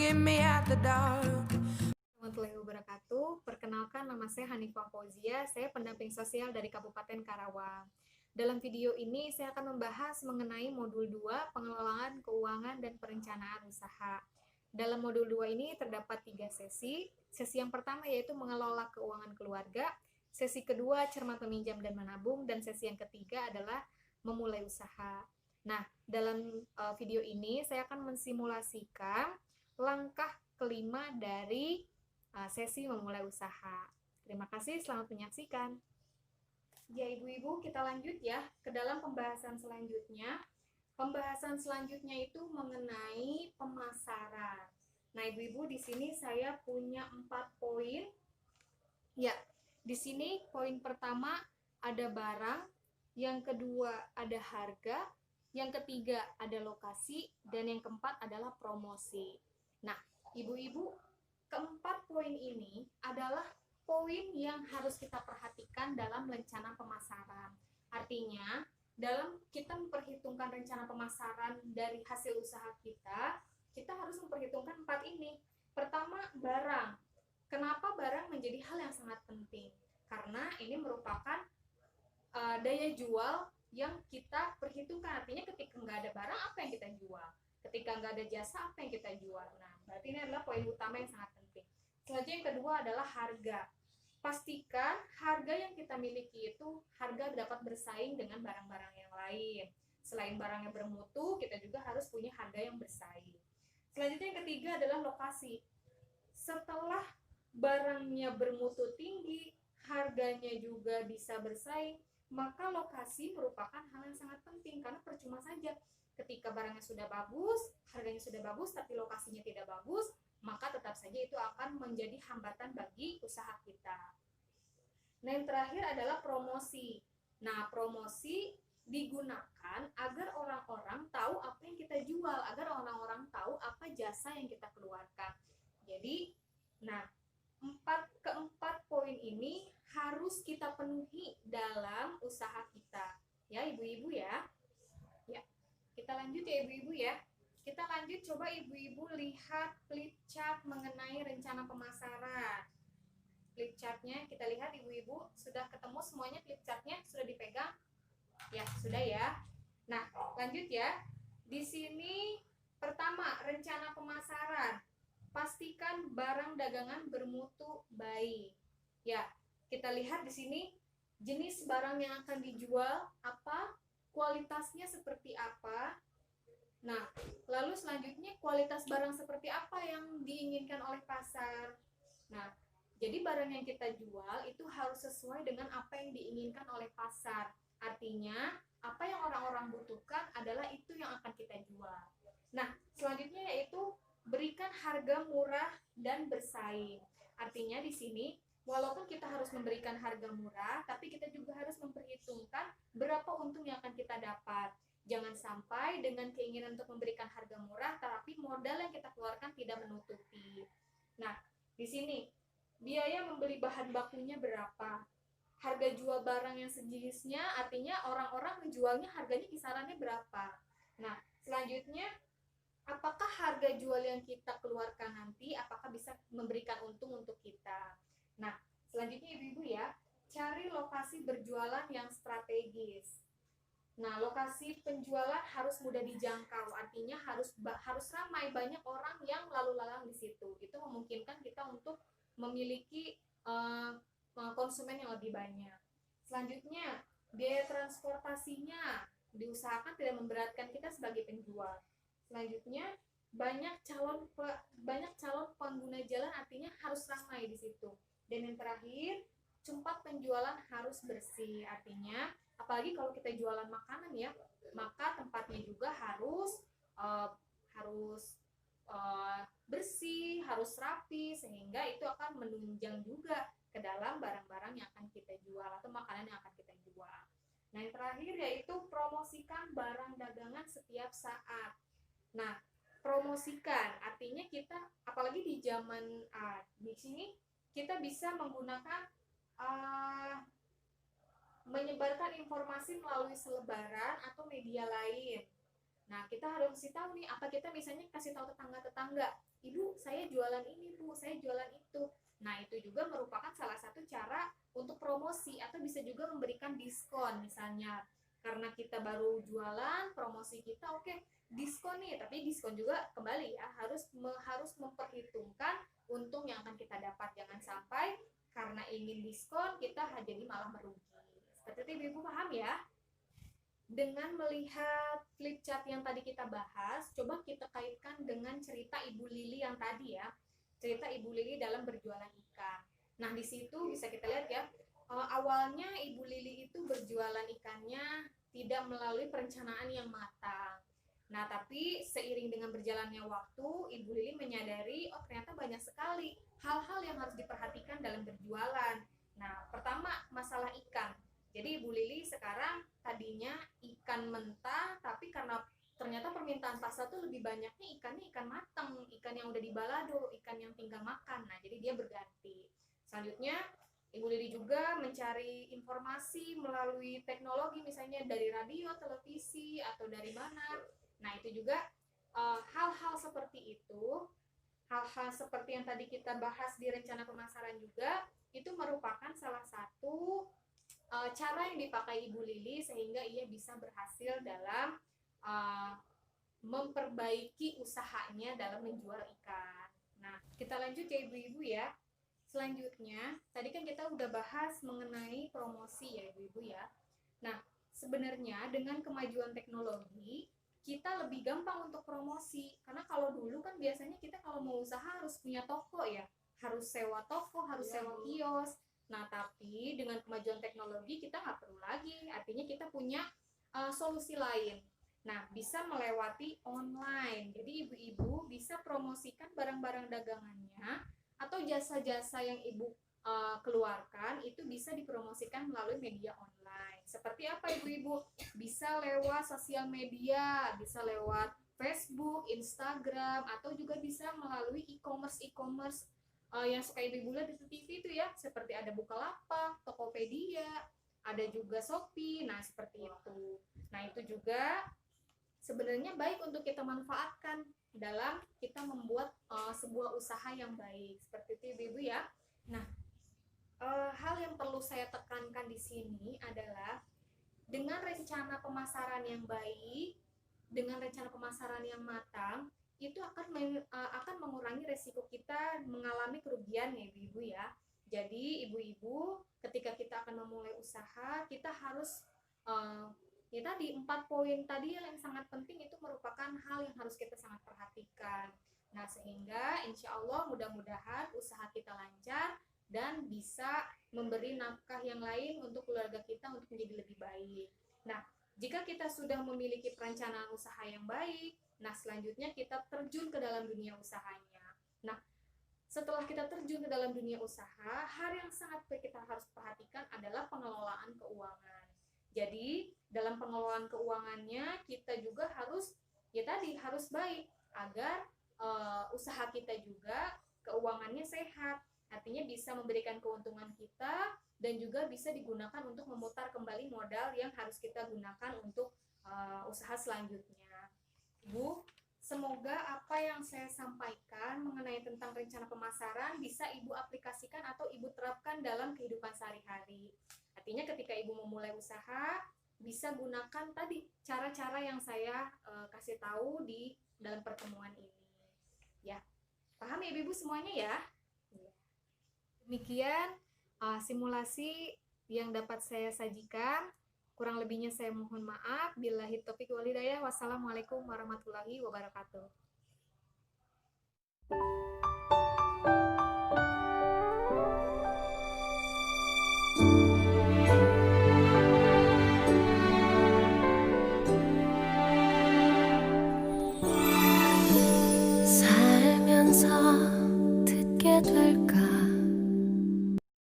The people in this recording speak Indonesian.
forgive me at the dark. Warahmatullahi wabarakatuh. Perkenalkan, nama saya Hanifah Fauzia, saya pendamping sosial dari Kabupaten Karawang. Dalam video ini saya akan membahas mengenai modul 2, pengelolaan keuangan dan perencanaan usaha. Dalam modul 2 ini terdapat 3 sesi. Sesi yang pertama yaitu mengelola keuangan keluarga, sesi kedua cermat meminjam dan menabung, dan sesi yang ketiga adalah memulai usaha. Nah, dalam video ini saya akan mensimulasikan langkah kelima dari sesi memulai usaha. Terima kasih, selamat menyaksikan. Ya ibu-ibu, kita lanjut ya ke dalam pembahasan selanjutnya. Pembahasan selanjutnya itu mengenai pemasaran. Nah ibu-ibu, di sini saya punya 4 poin. Ya, di sini poin pertama ada barang, yang kedua ada harga, yang ketiga ada lokasi, dan yang keempat adalah promosi. Nah, ibu-ibu, keempat poin ini adalah poin yang harus kita perhatikan dalam rencana pemasaran. Artinya, dalam kita memperhitungkan rencana pemasaran dari hasil usaha kita harus memperhitungkan 4 ini. Pertama, barang. Kenapa barang menjadi hal yang sangat penting? Karena ini merupakan daya jual yang kita perhitungkan. Artinya ketika nggak ada barang, apa yang kita jual? Ketika nggak ada jasa, apa yang kita jual? Nah, berarti ini adalah poin utama yang sangat penting. Selanjutnya yang kedua adalah harga. Pastikan harga yang kita miliki itu harga dapat bersaing dengan barang-barang yang lain. Selain barang yang bermutu, kita juga harus punya harga yang bersaing. Selanjutnya yang ketiga adalah lokasi. Setelah barangnya bermutu tinggi, harganya juga bisa bersaing, maka lokasi merupakan hal yang sangat penting. Karena percuma saja ketika barangnya sudah bagus, harganya sudah bagus, tapi lokasinya tidak bagus, maka tetap saja itu akan menjadi hambatan bagi usaha kita. Nah, yang terakhir adalah promosi. Nah, promosi digunakan agar orang-orang tahu apa yang kita jual, agar orang-orang tahu apa jasa yang kita keluarkan. Jadi, nah, keempat poin ini harus kita penuhi dalam usaha kita. Ya, ibu-ibu ya. Ya, kita lanjut ya ibu-ibu ya. Kita lanjut, coba ibu-ibu lihat flip chart mengenai rencana pemasaran. Flip chartnya kita lihat ibu-ibu, sudah ketemu semuanya flip chartnya, sudah dipegang? Ya, sudah ya. Nah, lanjut ya. Di sini pertama, rencana pemasaran. Pastikan barang dagangan bermutu baik. Ya, kita lihat di sini jenis barang yang akan dijual apa, kualitasnya seperti apa. Nah, lalu selanjutnya kualitas barang seperti apa yang diinginkan oleh pasar. Nah, jadi barang yang kita jual itu harus sesuai dengan apa yang diinginkan oleh pasar. Artinya, apa yang orang-orang butuhkan adalah itu yang akan kita jual. Nah, selanjutnya yaitu berikan harga murah dan bersaing. Artinya di sini, walaupun kita harus memberikan harga murah, tapi kita juga harus memperhitungkan berapa untung yang akan kita dapat. Jangan sampai dengan keinginan untuk memberikan harga murah, tapi modal yang kita keluarkan tidak menutupi. Nah, di sini biaya membeli bahan bakunya berapa? Harga jual barang yang sejenisnya, artinya orang-orang menjualnya harganya kisarannya berapa? Nah, selanjutnya apakah harga jual yang kita keluarkan nanti apakah bisa memberikan untung untuk kita? Nah, selanjutnya ibu-ibu ya, cari lokasi berjualan yang strategis. Nah, lokasi penjualan harus mudah dijangkau, artinya harus ramai, banyak orang yang lalu lalang di situ. Itu memungkinkan kita untuk memiliki konsumen yang lebih banyak. Selanjutnya, biaya transportasinya diusahakan tidak memberatkan kita sebagai penjual. Selanjutnya, banyak calon pengguna jalan, artinya harus ramai di situ. Dan yang terakhir, tempat penjualan harus bersih, artinya apalagi kalau kita jualan makanan ya, maka tempatnya juga harus bersih, harus rapi, sehingga itu akan menunjang juga ke dalam barang-barang yang akan kita jual atau makanan yang akan kita jual. Nah, yang terakhir yaitu promosikan barang dagangan setiap saat. Nah, promosikan artinya kita, apalagi di zaman di sini kita bisa menggunakan menyebarkan informasi melalui selebaran atau media lain. Nah, kita harus kasih tahu nih, apa kita misalnya kasih tahu tetangga-tetangga, ibu saya jualan ini, bu saya jualan itu. Nah, itu juga merupakan salah satu cara untuk promosi, atau bisa juga memberikan diskon misalnya. Karena kita baru jualan, promosi kita oke, diskon nih, tapi diskon juga kembali ya, harus memperhitungkan untung yang akan kita dapat. Jangan sampai karena ingin diskon kita jadi malah merugi. Seperti itu, ibu paham ya? Dengan melihat flip chart yang tadi kita bahas, coba kita kaitkan dengan cerita Ibu Lili yang tadi ya. Cerita Ibu Lili dalam berjualan ikan. Nah, di situ bisa kita lihat ya, awalnya Ibu Lili itu berjualan ikannya tidak melalui perencanaan yang matang. Nah, tapi seiring dengan berjalannya waktu, Ibu Lili menyadari, oh ternyata banyak sekali hal-hal yang harus diperhatikan dalam berjualan. Nah, pertama masalah ikan. Jadi Ibu Lili sekarang tadinya ikan mentah, tapi karena ternyata permintaan pasar tuh lebih banyaknya ikannya ikan matang, ikan yang udah dibalado, ikan yang tinggal makan. Nah, jadi dia berganti. Selanjutnya, Ibu Lili juga mencari informasi melalui teknologi, misalnya dari radio, televisi, atau dari mana. Nah, itu juga hal-hal seperti itu, hal-hal seperti yang tadi kita bahas di rencana pemasaran juga, itu merupakan salah satu cara yang dipakai Ibu Lili sehingga ia bisa berhasil dalam memperbaiki usahanya dalam menjual ikan. Nah, kita lanjut ya ibu-ibu ya. Selanjutnya, tadi kan kita udah bahas mengenai promosi ya ibu-ibu ya. Nah, sebenarnya dengan kemajuan teknologi, kita lebih gampang untuk promosi. Karena kalau dulu kan biasanya kita kalau mau usaha harus punya toko ya. Harus sewa toko, harus sewa kios. Nah, tapi dengan kemajuan teknologi kita nggak perlu lagi. Artinya kita punya solusi lain. Nah, bisa melewati online. Jadi ibu-ibu bisa promosikan barang-barang dagangannya atau jasa-jasa yang ibu keluarkan itu bisa dipromosikan melalui media online. Seperti apa ibu-ibu? Bisa lewat sosial media, bisa lewat Facebook, Instagram, atau juga bisa melalui e-commerce yang suka ibu-ibu lihat di TV itu ya, seperti ada Bukalapak, Tokopedia, ada juga Shopee. Nah, seperti itu. Nah, itu juga sebenarnya baik untuk kita manfaatkan dalam kita membuat sebuah usaha yang baik. Seperti itu ibu-ibu ya. Nah, hal yang perlu saya tekankan di sini adalah dengan rencana pemasaran yang baik, dengan rencana pemasaran yang matang, itu akan mengurangi resiko kita mengalami kerugian ya ibu-ibu ya. Jadi ibu-ibu ketika kita akan memulai usaha, kita harus ya tadi 4 poin tadi yang sangat penting itu merupakan hal yang harus kita sangat perhatikan. Nah, sehingga insya Allah mudah-mudahan usaha kita lancar dan bisa memberi nafkah yang lain untuk keluarga kita untuk menjadi lebih baik. Nah, jika kita sudah memiliki perencanaan usaha yang baik, nah selanjutnya kita terjun ke dalam dunia usahanya. Nah, setelah kita terjun ke dalam dunia usaha, hal yang sangat kita harus perhatikan adalah pengelolaan keuangan. Jadi, dalam pengelolaan keuangannya kita juga harus harus baik agar usaha kita juga keuangannya sehat. Artinya bisa memberikan keuntungan kita dan juga bisa digunakan untuk memutar kembali modal yang harus kita gunakan untuk usaha selanjutnya. Ibu, semoga apa yang saya sampaikan mengenai tentang rencana pemasaran bisa Ibu aplikasikan atau Ibu terapkan dalam kehidupan sehari-hari. Artinya ketika Ibu memulai usaha, bisa gunakan tadi cara-cara yang saya kasih tahu di dalam pertemuan ini. Ya, paham ya Ibu semuanya ya? Demikian simulasi yang dapat saya sajikan. Kurang lebihnya saya mohon maaf. Billahi taufiq wal hidayah. Wassalamualaikum warahmatullahi wabarakatuh.